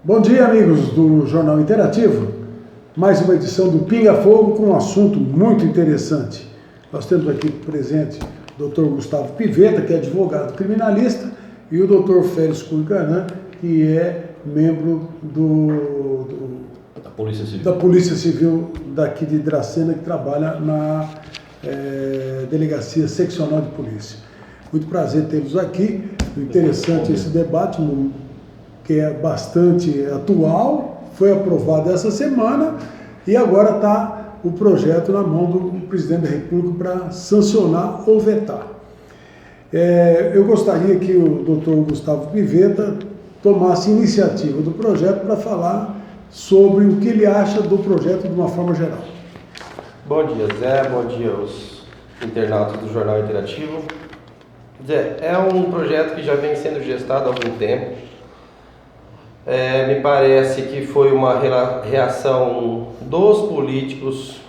Bom dia, amigos do Jornal Interativo. Mais uma edição do Pinga Fogo com um assunto muito interessante. Nós temos aqui presente o Dr. Gustavo Pivetta, que é advogado criminalista, e o Dr. Félix Cuncaran, que é membro da Polícia Civil daqui de Dracena, que trabalha na Delegacia Seccional de Polícia. Muito prazer tê-los aqui. Interessante esse debate, que é bastante atual, foi aprovado essa semana e agora está o projeto na mão do presidente da República para sancionar ou vetar. Eu gostaria que o doutor Gustavo Pivetta tomasse iniciativa do projeto para falar sobre o que ele acha do projeto de uma forma geral. Bom dia, Zé. Bom dia aos internautas do Jornal Interativo. Zé, é um projeto que já vem sendo gestado há algum tempo. Me parece que foi uma reação dos políticos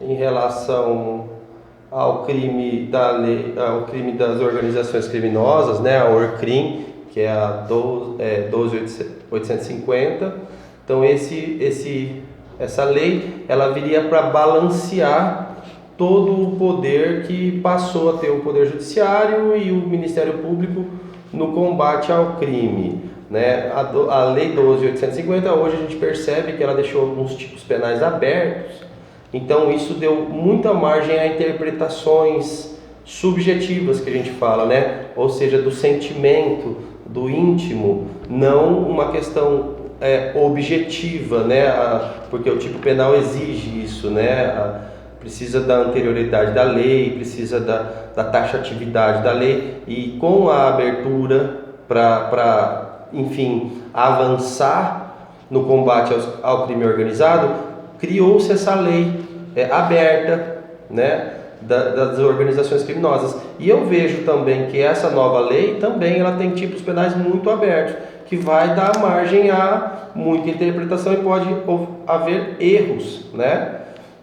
em relação ao crime ao crime das organizações criminosas, né, a ORCRIM, que é a 12.850. Então essa lei ela viria para balancear todo o poder que passou a ter o Poder Judiciário e o Ministério Público no combate ao crime. Né? A Lei 12.850, hoje a gente percebe que ela deixou alguns tipos penais abertos, então isso deu muita margem a interpretações subjetivas que a gente fala, né? Ou seja, do sentimento, do íntimo, não uma questão objetiva, né? Porque o tipo penal exige isso, né? Precisa da anterioridade da lei, precisa da taxatividade da lei, e com a abertura para enfim, avançar no combate ao crime organizado, criou-se essa lei aberta, né, das organizações criminosas. E eu vejo também que essa nova lei também ela tem tipos penais muito abertos, que vai dar margem a muita interpretação e pode haver erros, né?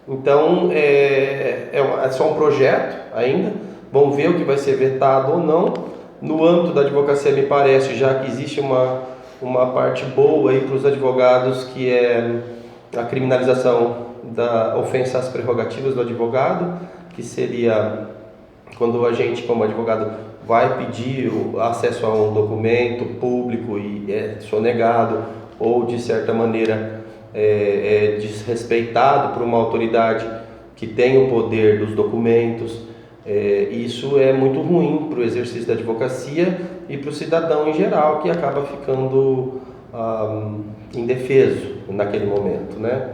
Então, é só um projeto ainda, vamos ver o que vai ser vetado ou não. No âmbito da advocacia, me parece, já que existe uma parte boa aí para os advogados, que é a criminalização da ofensa às prerrogativas do advogado, que seria quando a gente, como advogado, vai pedir o acesso a um documento público e é sonegado, ou de certa maneira é desrespeitado por uma autoridade que tem o poder dos documentos. Isso é muito ruim para o exercício da advocacia e para o cidadão em geral, que acaba ficando indefeso naquele momento, né?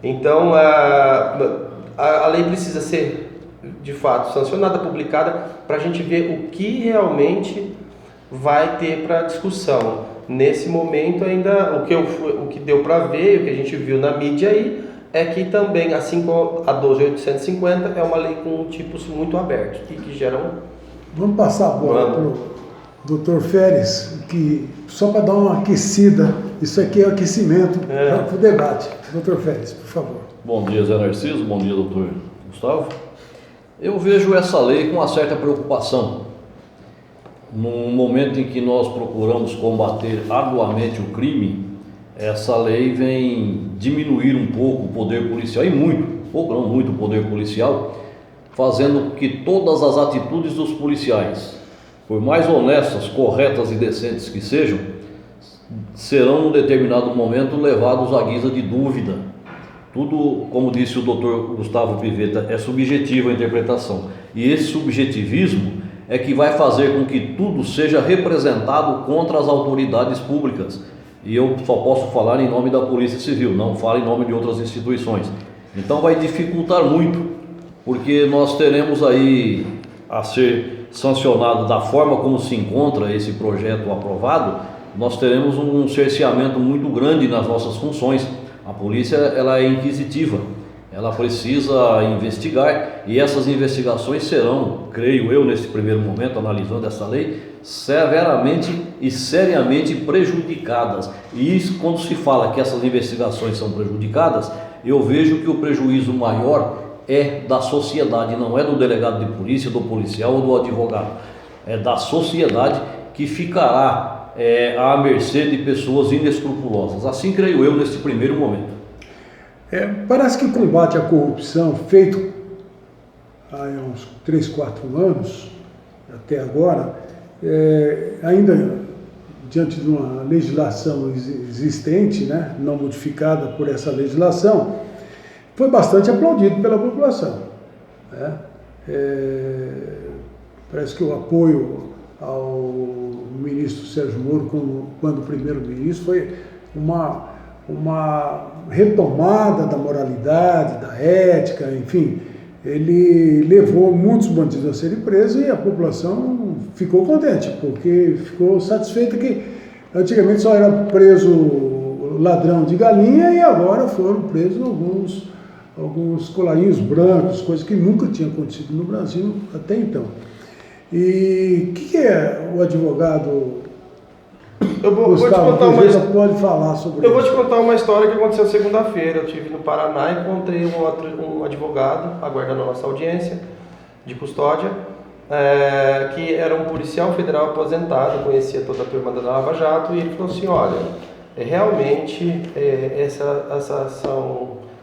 Então a lei precisa ser de fato sancionada, publicada, para a gente ver o que realmente vai ter para discussão. Nesse momento ainda o que deu para ver, o que a gente viu na mídia aí, é que também, assim como a 12.850, é uma lei com tipos muito abertos e que geram... Vamos passar a bola para o Dr. Félix, que só para dar uma aquecida, isso aqui é aquecimento para o debate. Dr. Félix, por favor. Bom dia, Zé Narciso, bom dia, doutor Gustavo. Eu vejo essa lei com uma certa preocupação. No momento em que nós procuramos combater arduamente o crime, essa lei vem diminuir um pouco o poder policial, e pouco não muito o poder policial, fazendo que todas as atitudes dos policiais, por mais honestas, corretas e decentes que sejam, serão, num determinado momento, levados à guisa de dúvida. Tudo, como disse o doutor Gustavo Pivetta, é subjetiva a interpretação. E esse subjetivismo é que vai fazer com que tudo seja representado contra as autoridades públicas. E eu só posso falar em nome da Polícia Civil, não falo em nome de outras instituições. Então vai dificultar muito, porque nós teremos aí a ser sancionado da forma como se encontra esse projeto aprovado, nós teremos um cerceamento muito grande nas nossas funções. A polícia ela é inquisitiva, ela precisa investigar, e essas investigações serão, creio eu, nesse primeiro momento, analisando essa lei, severamente e seriamente prejudicadas. E isso, quando se fala que essas investigações são prejudicadas, eu vejo que o prejuízo maior é da sociedade, não é do delegado de polícia, do policial ou do advogado, é da sociedade, que ficará à mercê de pessoas inescrupulosas. Assim creio eu nesse primeiro momento. Parece que o combate à corrupção feito há uns 3, 4 anos, até agora, ainda diante de uma legislação existente, né, não modificada por essa legislação, foi bastante aplaudido pela população, né? Parece que o apoio ao ministro Sérgio Moro, quando primeiro-ministro, foi uma retomada da moralidade, da ética, enfim. Ele levou muitos bandidos a serem presos e a população ficou contente, porque ficou satisfeita que antigamente só era preso ladrão de galinha e agora foram presos alguns colarinhos brancos, coisas que nunca tinham acontecido no Brasil até então. E o que é o advogado vou te contar pode falar sobre Eu vou te contar uma história que aconteceu segunda-feira. Eu estive no Paraná e encontrei um advogado aguardando a nossa audiência de custódia, que era um policial federal aposentado, conhecia toda a turma da Lava Jato, e ele falou assim: olha, realmente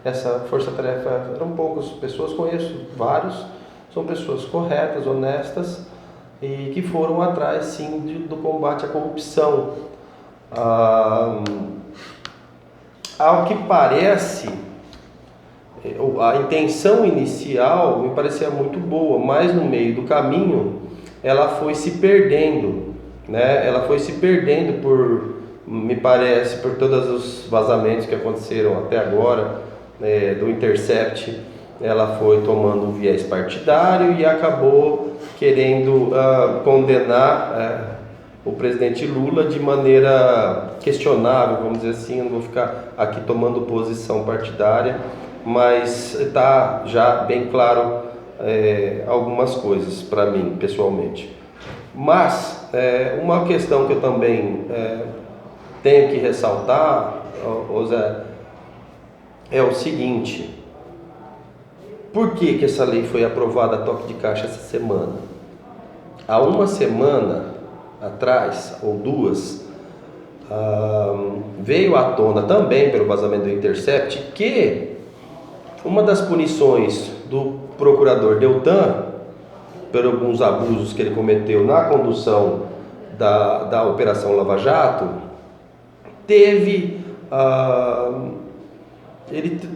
essa força-tarefa eram poucas pessoas, conheço vários, são pessoas corretas, honestas, e que foram atrás, sim, do combate à corrupção. Ao que parece, a intenção inicial me parecia muito boa, mas no meio do caminho ela foi se perdendo, né? Ela foi se perdendo me parece, por todos os vazamentos que aconteceram até agora, do Intercept. Ela foi tomando um viés partidário e acabou querendo condenar o presidente Lula de maneira questionável, vamos dizer assim. Eu não vou ficar aqui tomando posição partidária, mas está já bem claro algumas coisas para mim, pessoalmente. Mas uma questão que eu também tenho que ressaltar, Zé, é o seguinte: por que essa lei foi aprovada a toque de caixa essa semana? Há uma semana atrás, ou duas, veio à tona também pelo vazamento do Intercept que uma das punições do procurador Deltan por alguns abusos que ele cometeu na condução da Operação Lava Jato, ele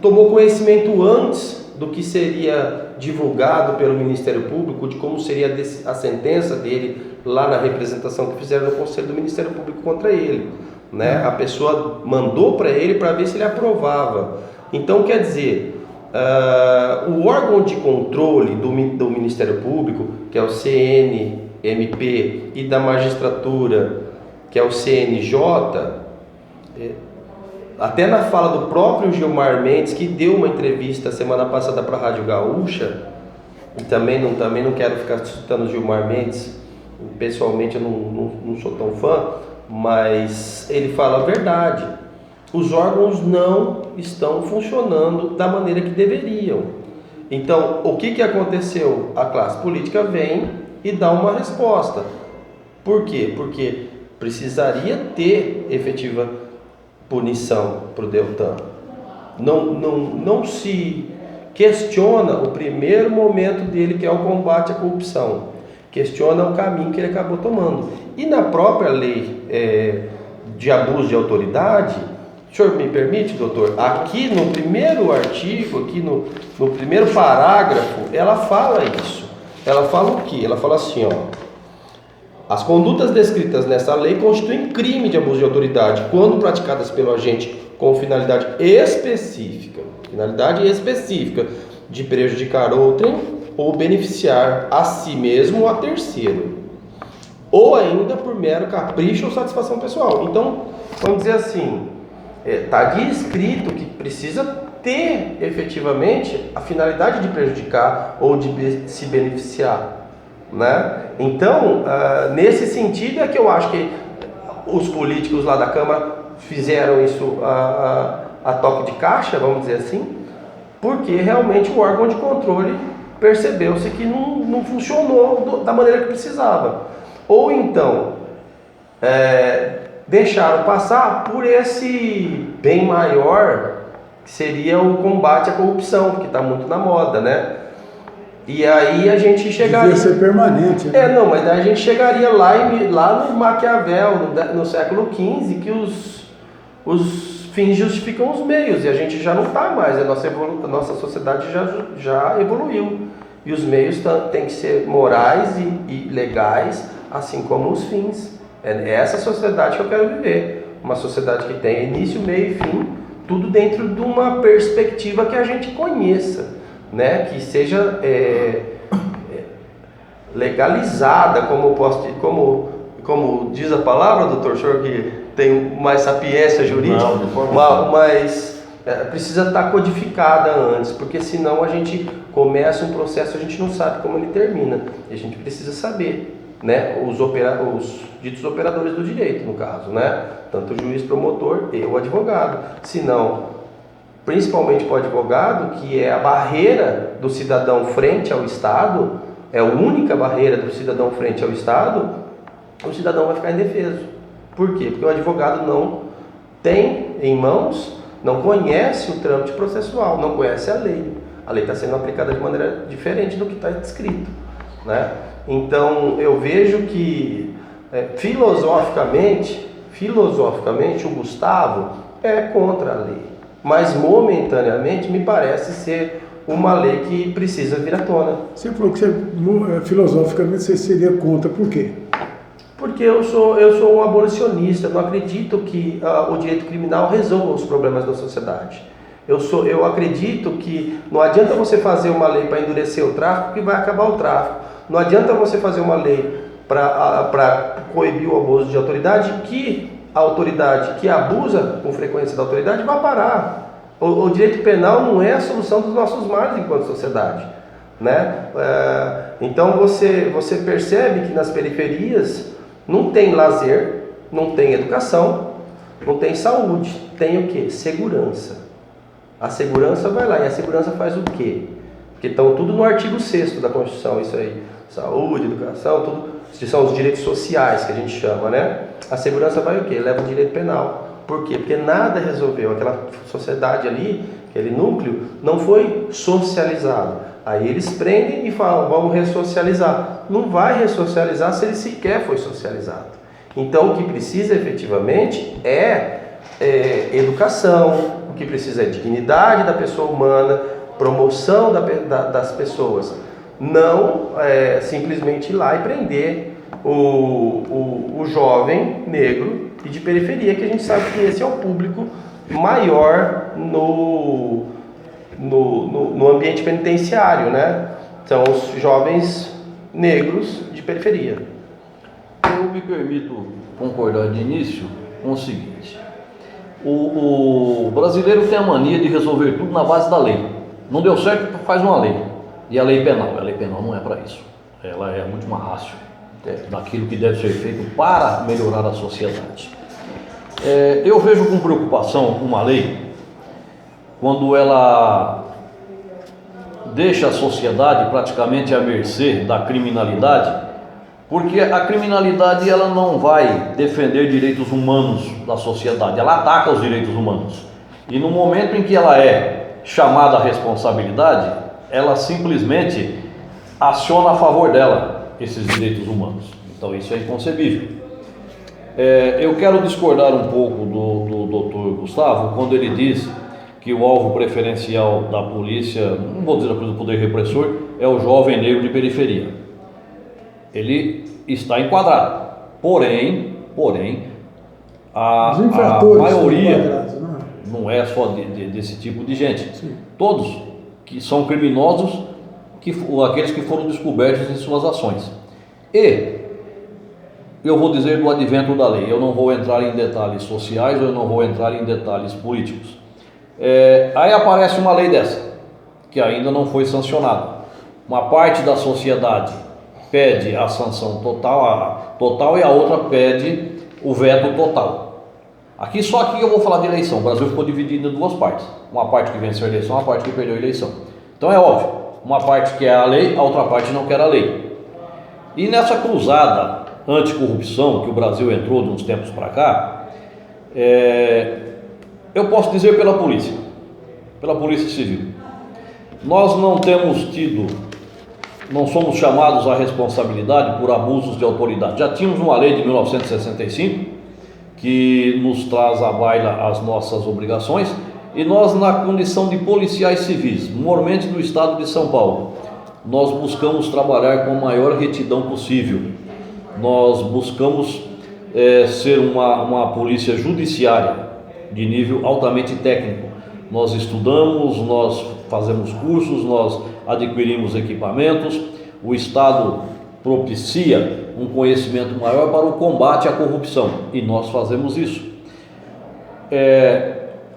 tomou conhecimento antes do que seria divulgado pelo Ministério Público, de como seria a sentença dele lá na representação que fizeram no Conselho do Ministério Público contra ele, né? A pessoa mandou para ele para ver se ele aprovava. Então, quer dizer, o órgão de controle do Ministério Público, que é o CNMP, e da magistratura, que é o CNJ, até na fala do próprio Gilmar Mendes, que deu uma entrevista semana passada para a Rádio Gaúcha, e também não quero ficar citando o Gilmar Mendes, pessoalmente eu não sou tão fã, mas ele fala a verdade. Os órgãos não estão funcionando da maneira que deveriam. Então, o que aconteceu? A classe política vem e dá uma resposta. Por quê? Porque precisaria ter efetiva punição para o Deltan. Não se questiona o primeiro momento dele, que é o combate à corrupção. Questiona o caminho que ele acabou tomando. E na própria lei de abuso de autoridade, o senhor me permite, doutor? Aqui no primeiro artigo, aqui no primeiro parágrafo, ela fala isso. Ela fala o quê? Ela fala assim, as condutas descritas nessa lei constituem crime de abuso de autoridade quando praticadas pelo agente com finalidade específica de prejudicar outrem ou beneficiar a si mesmo ou a terceiro, ou ainda por mero capricho ou satisfação pessoal. Então, vamos dizer assim, está descrito que precisa ter efetivamente a finalidade de prejudicar ou de se beneficiar, né? Então, nesse sentido é que eu acho que os políticos lá da Câmara fizeram isso a toque de caixa, vamos dizer assim, porque realmente o órgão de controle percebeu-se que não funcionou da maneira que precisava. Ou então, deixaram passar por esse bem maior, que seria o combate à corrupção, que está muito na moda, né? E aí a gente chegaria... Devia ser permanente, né? Não, mas daí a gente chegaria lá no Maquiavel, no século XV, que os fins justificam os meios, e a gente já não está mais, a nossa sociedade já evoluiu. E os meios têm que ser morais e legais, assim como os fins. É essa sociedade que eu quero viver. Uma sociedade que tenha início, meio e fim, tudo dentro de uma perspectiva que a gente conheça, né? Que seja legalizada, como diz a palavra, doutor, o senhor que tem mais sapiência jurídica, não, de forma mas precisa estar codificada antes, porque senão a gente começa um processo, a gente não sabe como ele termina, e a gente precisa saber, né? Os ditos operadores do direito, no caso, né? Tanto o juiz, promotor e o advogado. Senão, principalmente para o advogado, que é a barreira do cidadão frente ao Estado, é a única barreira do cidadão frente ao Estado, o cidadão vai ficar indefeso. Por quê? Porque o advogado não tem em mãos, não conhece o trâmite processual, não conhece a lei. A lei está sendo aplicada de maneira diferente do que está escrito, né? Então, eu vejo que, filosoficamente, o Gustavo é contra a lei. Mas, momentaneamente, me parece ser uma lei que precisa vir à tona. Você falou que filosoficamente você seria contra, por quê? Porque eu sou um abolicionista, não acredito que o direito criminal resolva os problemas da sociedade. Eu acredito que não adianta você fazer uma lei para endurecer o tráfico que vai acabar o tráfico. Não adianta você fazer uma lei para coibir o abuso de autoridade, que a autoridade que abusa com frequência da autoridade vai parar. O direito penal não é a solução dos nossos males enquanto sociedade, né? Então você percebe que nas periferias não tem lazer, não tem educação, não tem saúde, tem o quê? Segurança. A segurança vai lá, e a segurança faz o quê? Porque estão tudo no artigo 6º da Constituição, isso aí. Saúde, educação, tudo. Esses são os direitos sociais que a gente chama, né? A segurança vai o quê? Leva o direito penal. Por quê? Porque nada resolveu. Aquela sociedade ali, aquele núcleo, não foi socializado. Aí eles prendem e falam, vamos ressocializar. Não vai ressocializar se ele sequer foi socializado. Então o que precisa efetivamente é educação, o que precisa é dignidade da pessoa humana, promoção das pessoas. Não simplesmente ir lá e prender o jovem negro e de periferia, que a gente sabe que esse é o público maior no ambiente penitenciário, né? São os jovens negros de periferia. Eu me permito concordar de início com o seguinte: o brasileiro tem a mania de resolver tudo na base da lei. Não deu certo, faz uma lei. E a lei penal não é para isso. Ela é muito mais rácio daquilo que deve ser feito para melhorar a sociedade. Eu vejo com preocupação uma lei quando ela deixa a sociedade praticamente à mercê da criminalidade, porque a criminalidade ela não vai defender direitos humanos da sociedade, ela ataca os direitos humanos. E no momento em que ela é chamada à responsabilidade, ela simplesmente aciona a favor dela esses direitos humanos. Então isso é inconcebível. Eu quero discordar um pouco do doutor Gustavo quando ele diz que o alvo preferencial da polícia, não vou dizer do poder repressor, é o jovem negro de periferia. Ele está enquadrado, porém a maioria não é só desse tipo de gente. Sim. Todos que são criminosos, aqueles que foram descobertos em suas ações. E eu vou dizer do advento da lei, eu não vou entrar em detalhes sociais, eu não vou entrar em detalhes políticos. Aí aparece uma lei dessa, que ainda não foi sancionada. Uma parte da sociedade pede a sanção total e a outra pede o veto total. Só aqui eu vou falar de eleição. O Brasil ficou dividido em duas partes. Uma parte que venceu a eleição, uma parte que perdeu a eleição. Então é óbvio, uma parte quer a lei, a outra parte não quer a lei. E nessa cruzada anticorrupção que o Brasil entrou de uns tempos para cá, eu posso dizer pela Polícia Civil. Nós não temos tido, não somos chamados à responsabilidade por abusos de autoridade. Já tínhamos uma lei de 1965 que nos traz à baila as nossas obrigações, e nós, na condição de policiais civis, mormente do estado de São Paulo, nós buscamos trabalhar com a maior retidão possível. Nós buscamos ser uma polícia judiciária de nível altamente técnico. Nós estudamos, nós fazemos cursos, nós adquirimos equipamentos, o Estado propicia um conhecimento maior para o combate à corrupção, e nós fazemos isso.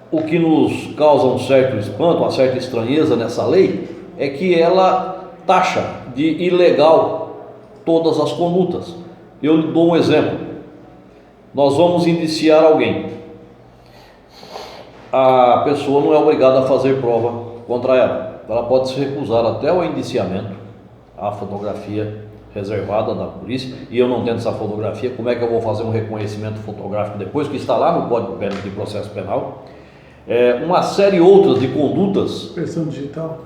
O que nos causa um certo espanto, uma certa estranheza nessa lei, é que ela taxa de ilegal todas as condutas. Eu lhe dou um exemplo. Nós vamos indiciar alguém. A pessoa não é obrigada a fazer prova contra ela. Ela pode se recusar até o indiciamento, a fotografia reservada da polícia, e eu não tendo essa fotografia, como é que eu vou fazer um reconhecimento fotográfico depois que está lá no Código de Processo Penal? Uma série outras de condutas.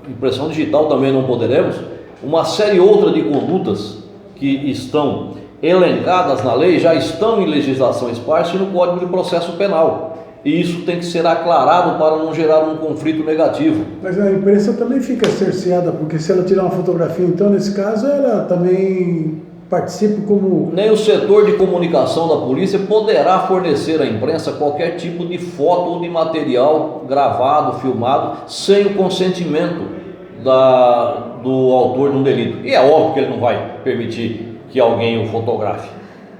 Impressão digital também não poderemos. Uma série outra de condutas que estão elencadas na lei, já estão em legislação esparsa e no Código de Processo Penal. E isso tem que ser aclarado para não gerar um conflito negativo. Mas a imprensa também fica cerceada, porque se ela tirar uma fotografia, então nesse caso ela também participa como... Nem o setor de comunicação da polícia poderá fornecer à imprensa qualquer tipo de foto ou de material gravado, filmado, sem o consentimento do autor de um delito. E é óbvio que ele não vai permitir que alguém o fotografe,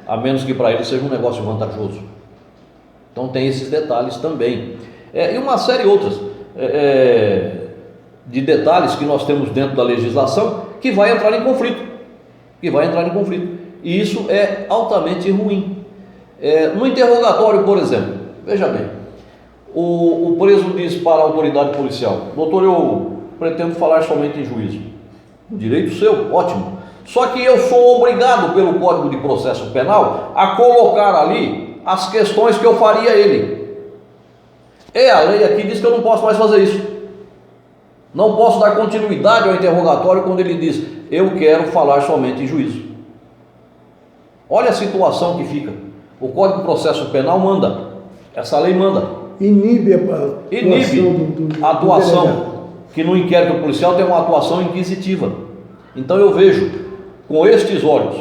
a menos que para ele seja um negócio vantajoso. Então tem esses detalhes também. E uma série outras de detalhes que nós temos dentro da legislação que vai entrar em conflito. E isso é altamente ruim. No interrogatório, por exemplo, veja bem, o preso diz para a autoridade policial: doutor, eu pretendo falar somente em juízo. Direito seu, ótimo. Só que eu sou obrigado pelo Código de Processo Penal a colocar ali as questões que eu faria a ele. A lei aqui diz que eu não posso mais fazer isso. Não posso dar continuidade ao interrogatório quando ele diz: eu quero falar somente em juízo. Olha a situação que fica. O Código de Processo Penal manda, essa lei manda. Inibe a atuação, que no inquérito policial tem uma atuação inquisitiva. Então eu vejo com estes olhos,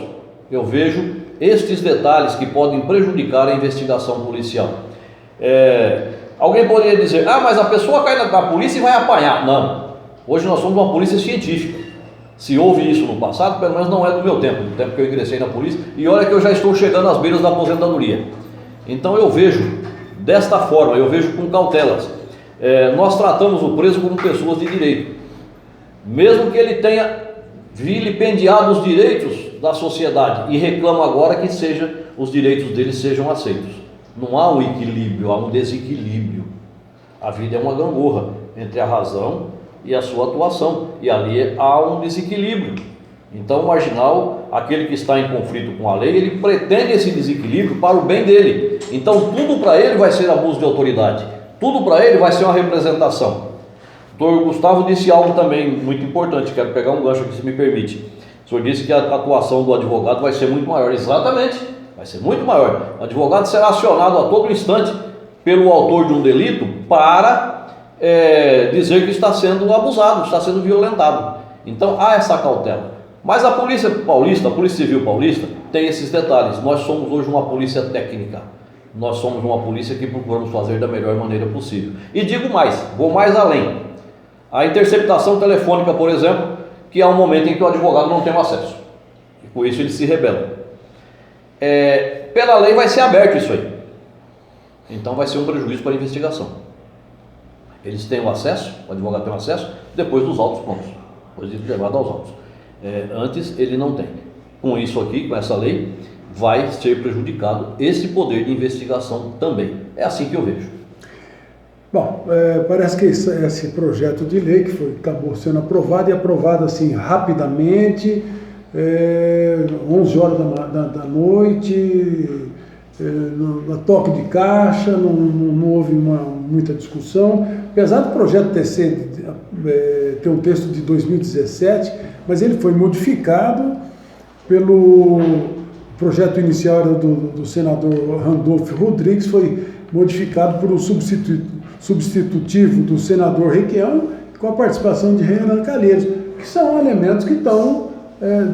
eu vejo estes detalhes que podem prejudicar a investigação policial. Alguém poderia dizer: mas a pessoa cai na polícia e vai apanhar. Não, hoje nós somos uma polícia científica. Se houve isso no passado, pelo menos não é do meu tempo, do tempo que eu ingressei na polícia, e olha que eu já estou chegando às beiras da aposentadoria. Então eu vejo desta forma, eu vejo com cautelas. Nós tratamos o preso como pessoas de direito, mesmo que ele tenha vilipendiado os direitos da sociedade, e reclama agora que os direitos dele sejam aceitos. Não há um equilíbrio, há um desequilíbrio. A vida é uma gangorra entre a razão e a sua atuação, e ali há um desequilíbrio. Então o marginal, aquele que está em conflito com a lei, ele pretende esse desequilíbrio para o bem dele. Então tudo para ele vai ser abuso de autoridade, tudo para ele vai ser uma representação. O doutor Gustavo disse algo também muito importante, quero pegar um gancho aqui, se me permite. O senhor disse que a atuação do advogado vai ser muito maior. Exatamente, vai ser muito maior. O advogado será acionado a todo instante pelo autor de um delito para dizer que está sendo abusado, está sendo violentado. Então há essa cautela. Mas a polícia paulista, a Polícia Civil paulista, tem esses detalhes. Nós somos hoje uma polícia técnica. Nós somos uma polícia que procuramos fazer da melhor maneira possível. E digo mais, vou mais além. A interceptação telefônica, por exemplo, que é um momento em que o advogado não tem acesso, e por isso ele se rebela. Pela lei vai ser aberto isso aí, então vai ser um prejuízo para a investigação. Eles têm o acesso, o advogado tem o acesso depois dos autos prontos, depois de levado aos autos. Antes ele não tem. Com isso aqui, com essa lei, vai ser prejudicado esse poder de investigação também. É assim que eu vejo. Bom, parece que esse projeto de lei que acabou sendo aprovado, e aprovado assim rapidamente, 11 horas da noite, no toque de caixa, não houve muita discussão. Apesar do projeto ter um texto de 2017, mas ele foi modificado pelo projeto inicial era do senador Randolfo Rodrigues, foi modificado por um substitutivo do senador Requião, com a participação de Renan Calheiros, que são elementos que estão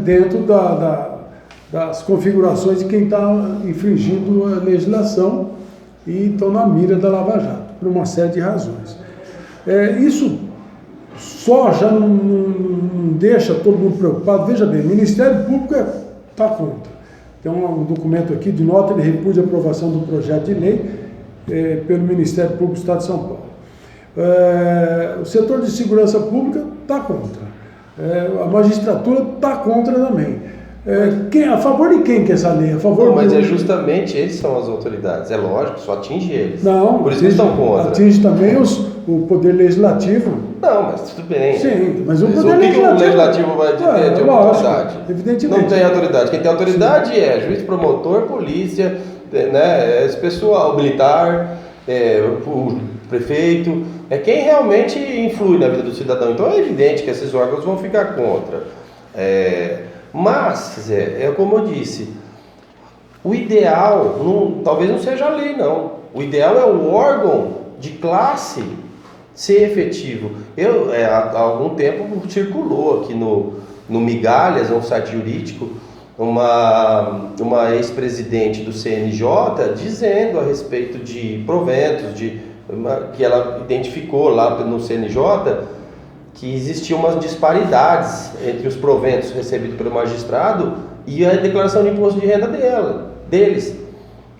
dentro das configurações de quem está infringindo a legislação e estão na mira da Lava Jato, por uma série de razões. Isso só já não deixa todo mundo preocupado. Veja bem, o Ministério Público está contra. Tem um documento aqui de nota de repúdio e aprovação do projeto de lei pelo Ministério Público do Estado de São Paulo. O setor de segurança pública está contra. A magistratura está contra também. A favor de quem que essa lei? A favor mas justamente eles são as autoridades, é lógico, só atinge eles. Não, por isso eles estão contra. Atinge também o Poder Legislativo. Não, mas tudo bem. Sim, mas o Poder Legislativo vai ter de autoridade? Evidentemente. Não tem autoridade. Quem tem autoridade é juiz, promotor, polícia, né, esse pessoal militar, o prefeito, quem realmente influi na vida do cidadão. Então é evidente que esses órgãos vão ficar contra. Mas, Zé, como eu disse, o ideal talvez não seja a lei, não. O ideal é o órgão de classe ser efetivo. Há algum tempo circulou aqui no Migalhas, um site jurídico, uma ex-presidente do CNJ dizendo a respeito de proventos, que ela identificou lá no CNJ que existiam umas disparidades entre os proventos recebidos pelo magistrado e a declaração de imposto de renda deles.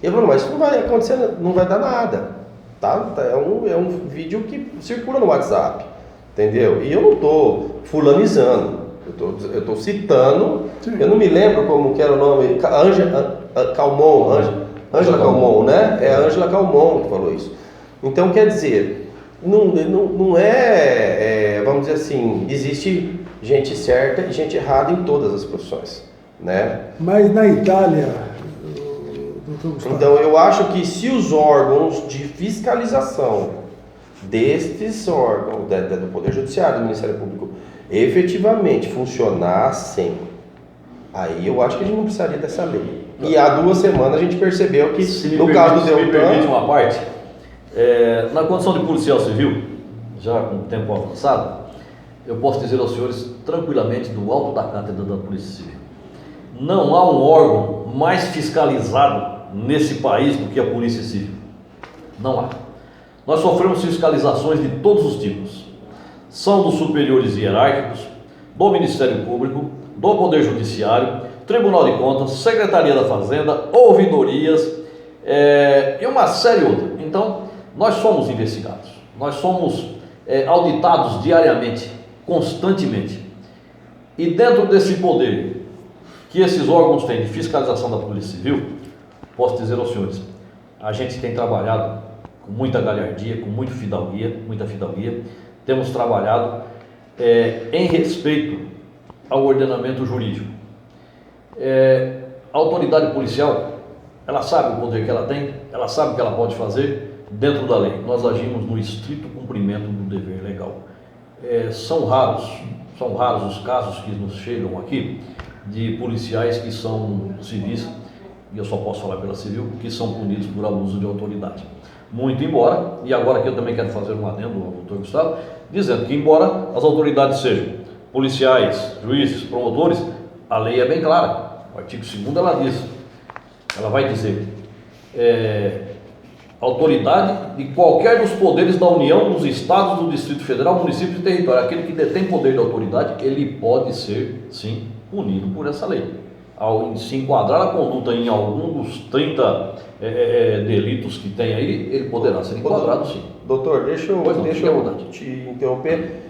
Eu falei, mas isso não vai acontecer, não vai dar nada. Tá? É um vídeo que circula no WhatsApp, entendeu? E eu não estou fulanizando, eu estou citando. Sim. Eu não me lembro como que era o nome, Ângela Calmon, né? É a Ângela Calmon que falou isso. Então, quer dizer, não vamos dizer assim, existe gente certa e gente errada em todas as profissões, né? Mas na Itália, doutor Gustavo... Então, eu acho que se os órgãos de fiscalização destes órgãos, do Poder Judiciário, do Ministério Público, efetivamente funcionassem, aí eu acho que a gente não precisaria dessa lei. E há 2 semanas a gente percebeu que, no caso do Deltan... Se me permite uma parte... na condição de policial civil, já com tempo avançado, eu posso dizer aos senhores tranquilamente do alto da cátedra da Polícia Civil: não há um órgão mais fiscalizado nesse país do que a Polícia Civil. Não há. Nós sofremos fiscalizações de todos os tipos. São dos superiores hierárquicos, do Ministério Público, do Poder Judiciário, Tribunal de Contas, Secretaria da Fazenda, ouvidorias e uma série outra. Então, nós somos investigados, nós somos auditados diariamente, constantemente. E dentro desse poder que esses órgãos têm de fiscalização da Polícia Civil, posso dizer aos senhores, a gente tem trabalhado com muita galhardia, com muita fidalguia, temos trabalhado em respeito ao ordenamento jurídico. A autoridade policial, ela sabe o poder que ela tem, ela sabe o que ela pode fazer dentro da lei. Nós agimos no estrito cumprimento do dever legal. São raros os casos que nos chegam aqui de policiais que são civis, e eu só posso falar pela civil, que são punidos por abuso de autoridade. Muito embora, e agora aqui eu também quero fazer um adendo ao doutor Gustavo, dizendo que embora as autoridades sejam policiais, juízes, promotores, a lei é bem clara. O artigo 2º ela vai dizer autoridade de qualquer dos poderes da União, dos Estados, do Distrito Federal, município e território. Aquele que detém poder de autoridade, ele pode ser, sim, punido por essa lei. Ao se enquadrar a conduta em algum dos 30 delitos que tem aí, ele poderá ser enquadrado, sim. Doutor, deixa eu te interromper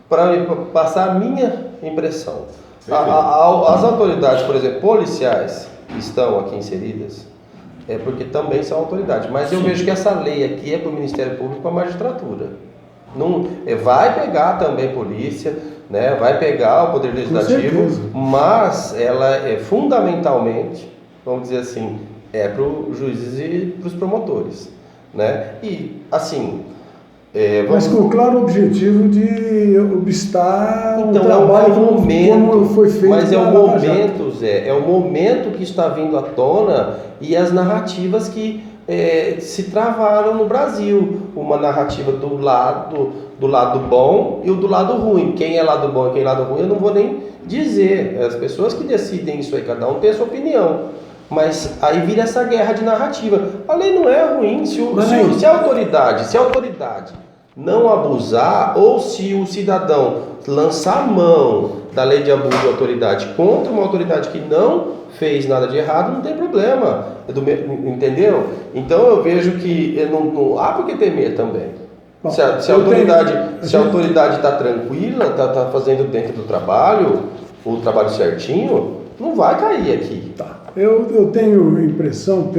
para passar a minha impressão. As autoridades, por exemplo, policiais que estão aqui inseridas, porque também são autoridades. Mas eu vejo que essa lei aqui é para o Ministério Público e para a magistratura. Não, vai pegar também polícia, né? Vai pegar o Poder Legislativo, mas ela é fundamentalmente, vamos dizer assim, para os juízes e para os promotores, né? E, assim... mas com o claro objetivo de obstar então, o trabalho como foi feito. Mas é o momento, Zé, é o momento que está vindo à tona e as narrativas que se travaram no Brasil. Uma narrativa do lado bom e o do lado ruim. Quem é lado bom e quem é lado ruim eu não vou nem dizer. As pessoas que decidem isso aí, cada um tem a sua opinião. Mas aí vira essa guerra de narrativa. A lei não é ruim. Se a autoridade não abusar, ou se o cidadão lançar mão da lei de abuso de autoridade contra uma autoridade que não fez nada de errado, não tem problema. Entendeu? Então eu vejo que não há por que temer também. Bom, se a autoridade está tranquila, está fazendo dentro do trabalho, o trabalho certinho, não vai cair aqui. Tá. Eu tenho impressão,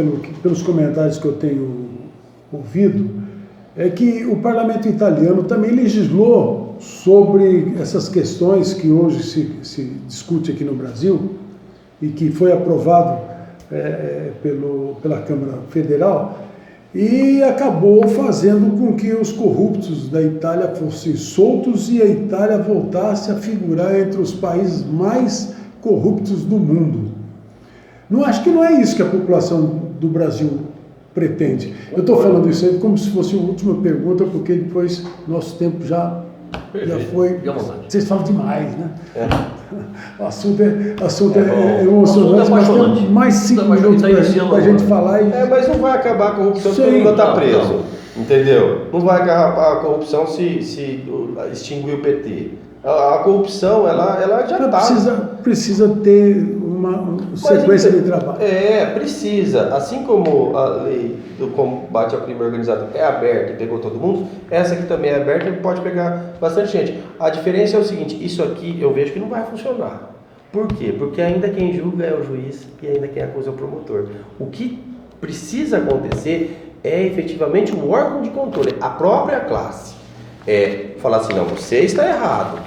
pelos comentários que eu tenho ouvido, é que o parlamento italiano também legislou sobre essas questões que hoje se discute aqui no Brasil e que foi aprovado pela Câmara Federal e acabou fazendo com que os corruptos da Itália fossem soltos e a Itália voltasse a figurar entre os países mais corruptos do mundo. Acho que não é isso que a população do Brasil pretende. Eu estou falando isso aí como se fosse a última pergunta, porque depois nosso tempo já foi. Vocês falam demais, né? O assunto é emocionante, mas tem mais 5 minutos para a gente falar. Mas não vai acabar a corrupção se todo mundo está preso. Entendeu? Não vai acabar a corrupção se extinguir o PT. A corrupção, ela já está. Precisa ter uma sequência de trabalho. Precisa. Assim como a lei do combate ao crime organizado é aberta e pegou todo mundo, essa aqui também é aberta e pode pegar bastante gente. A diferença é o seguinte, isso aqui eu vejo que não vai funcionar. Por quê? Porque ainda quem julga é o juiz e ainda quem acusa é o promotor. O que precisa acontecer é efetivamente um órgão de controle, a própria classe. Falar assim, não, você está errado,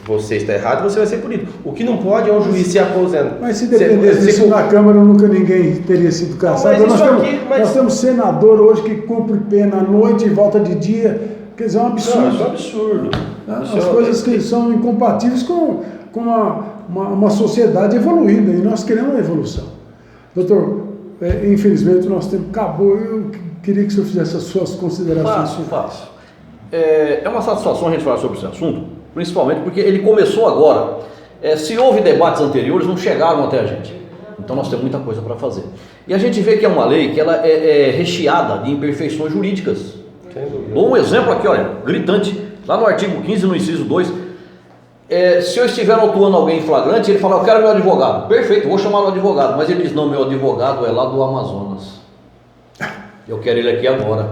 você vai ser punido. O que não pode é um juiz se aposentar. Mas se dependesse disso na Câmara, nunca ninguém teria sido caçado. Nós temos senador hoje que cumpre pena à noite e volta de dia. Quer dizer, é um absurdo. Não, isso é um absurdo. As coisas que são incompatíveis com uma sociedade evoluída, e nós queremos uma evolução. Doutor, infelizmente o nosso tempo acabou. Eu queria que o senhor fizesse as suas considerações. Faço. É uma satisfação a gente falar sobre esse assunto, principalmente porque ele começou agora. Se houve debates anteriores, não chegaram até a gente. Então nós temos muita coisa para fazer. E a gente vê que é uma lei que ela é recheada de imperfeições jurídicas. Dou um exemplo aqui, olha, gritante. Lá no artigo 15, no inciso 2, se eu estiver autuando alguém em flagrante, ele fala, eu quero meu advogado. Perfeito, vou chamar o advogado. Mas ele diz, não, meu advogado é lá do Amazonas. Eu quero ele aqui agora.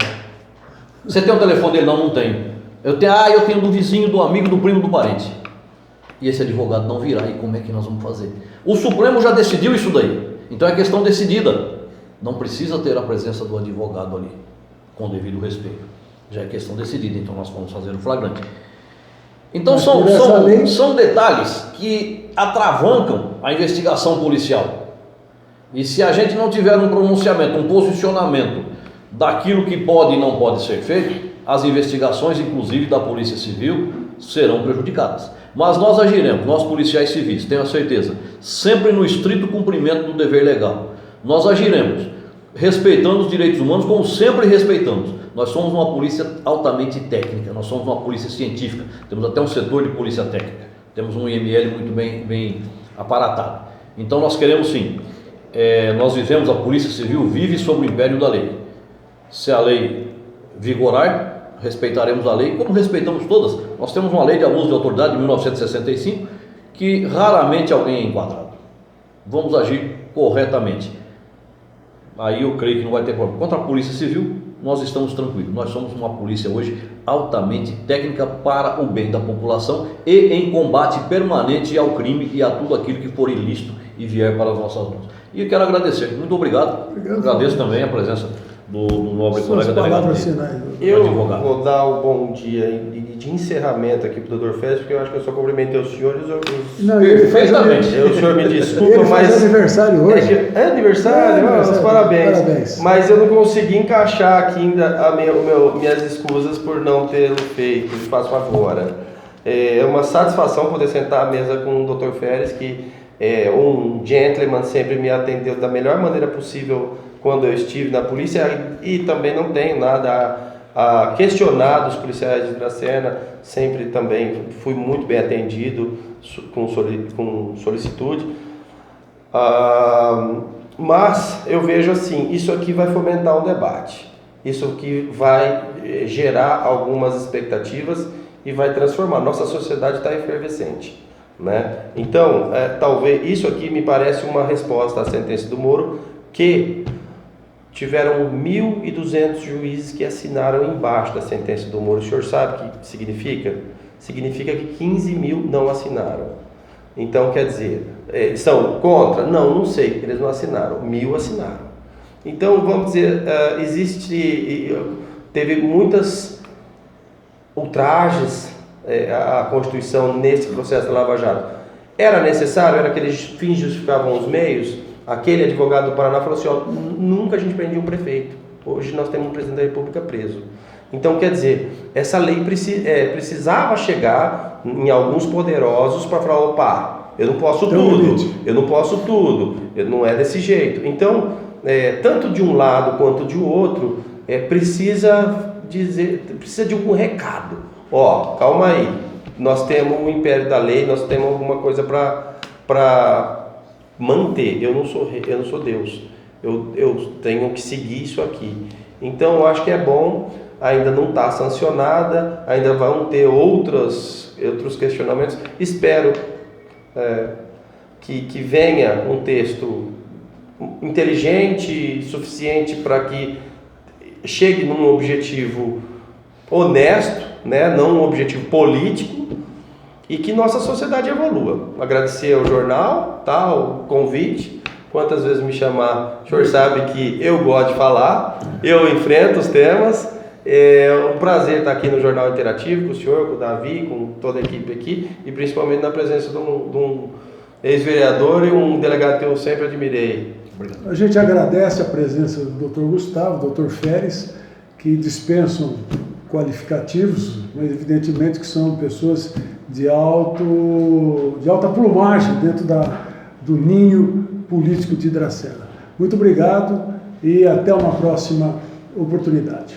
Você tem o telefone dele? Não tenho. Eu tenho do vizinho, do amigo, do primo, do parente. E esse advogado não virá, e como é que nós vamos fazer? O Supremo já decidiu isso daí. Então é questão decidida. Não precisa ter a presença do advogado ali, com devido respeito. Já é questão decidida, então nós vamos fazer o flagrante. Então são detalhes que atravancam a investigação policial. E se a gente não tiver um pronunciamento, um posicionamento daquilo que pode e não pode ser feito, as investigações, inclusive da Polícia Civil, serão prejudicadas. Mas nós agiremos, nós policiais civis, tenho a certeza, sempre no estrito cumprimento do dever legal. Nós agiremos respeitando os direitos humanos, como sempre respeitamos. Nós somos uma polícia altamente técnica, nós somos uma polícia científica, temos até um setor de polícia técnica, temos um IML muito bem aparatado. Então nós queremos sim, nós vivemos, a Polícia Civil vive sob o império da lei. Se a lei vigorar, respeitaremos a lei, como respeitamos todas. Nós temos uma lei de abuso de autoridade de 1965, que raramente alguém é enquadrado. Vamos agir corretamente. Aí eu creio que não vai ter problema. Contra a Polícia Civil, nós estamos tranquilos. Nós somos uma polícia hoje altamente técnica para o bem da população e em combate permanente ao crime e a tudo aquilo que for ilícito e vier para as nossas mãos. E eu quero agradecer. Muito obrigado. Agradeço também a presença do nobre Suas colega palavras delegado. finais. Eu advogado. vou dar o bom dia de encerramento aqui para o Dr. Félix, porque eu acho que eu só cumprimentei o senhor e os Não, ele faz Perfeitamente. O senhor me desculpa, ele faz mas. aniversário hoje. É aniversário? Parabéns. Parabéns. Mas eu não consegui encaixar aqui ainda minhas escusas por não tê-lo feito. Faço agora. É uma satisfação poder sentar à mesa com o Dr. Félix, que é um gentleman, sempre me atendeu da melhor maneira possível quando eu estive na polícia, e também não tenho nada a questionar dos policiais de Dracena, sempre também fui muito bem atendido, com solicitude. Mas eu vejo assim, isso aqui vai fomentar um debate, isso aqui vai gerar algumas expectativas e vai transformar. Nossa sociedade está efervescente, né? Então, talvez isso aqui me parece uma resposta à sentença do Moro, que tiveram 1.200 juízes que assinaram embaixo da sentença do Moro. O senhor sabe o que significa? Significa que 15 mil não assinaram. Então, quer dizer, são contra? Não sei, eles não assinaram. 1.000 assinaram. Então, vamos dizer, teve muitas ultrajes à Constituição nesse processo da Lava Jato. Era necessário? Era que eles fins justificavam os meios? Aquele advogado do Paraná falou assim, nunca a gente prendia um prefeito. Hoje nós temos um presidente da República preso. Então, quer dizer, essa lei precisava chegar em alguns poderosos para falar, opa, eu não posso tudo, não é desse jeito. Então, tanto de um lado quanto de outro, precisa de um recado. Calma aí, nós temos o império da lei, nós temos alguma coisa para manter. Eu não sou Deus, eu tenho que seguir isso aqui. Então eu acho que é bom, ainda não está sancionada, ainda vão ter outros questionamentos. Espero que venha um texto inteligente, suficiente para que chegue num objetivo honesto, né? Não um objetivo político, e que nossa sociedade evolua. Agradecer ao jornal, o convite. Quantas vezes me chamar, o senhor sabe que eu gosto de falar, eu enfrento os temas. É um prazer estar aqui no Jornal Interativo com o senhor, com o Davi, com toda a equipe aqui, e principalmente na presença de um ex-vereador e um delegado que eu sempre admirei. Obrigado. A gente agradece a presença do Dr. Gustavo, Dr. Félix, que dispensam qualificativos, mas evidentemente que são pessoas de alta plumagem dentro do ninho político de Dracena. Muito obrigado e até uma próxima oportunidade.